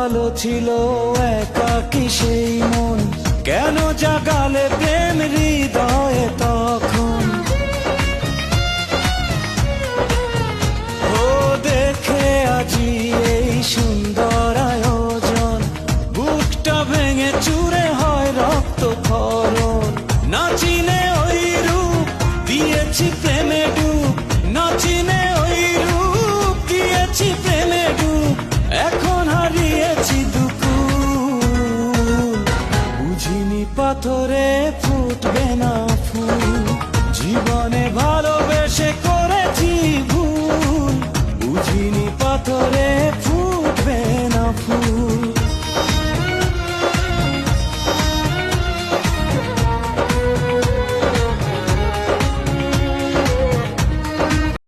ভালো ছিল একাকী সেই মন, কেন জাগালে প্রেম হৃদয়ে তখন? ও দেখে আজি এই সুন্দর আয়োজন, বুকটা ভেঙে চুরে হয় রক্ত ক্ষরণ। না চিনে ওই রূপ দিয়েছি প্রেমে ডুব, না চিনে ওই রূপ দিয়েছি প্রেমে ডুব, এখন হারিয়েছি দুকুল। বুঝিনি পাথরে ফুটবে না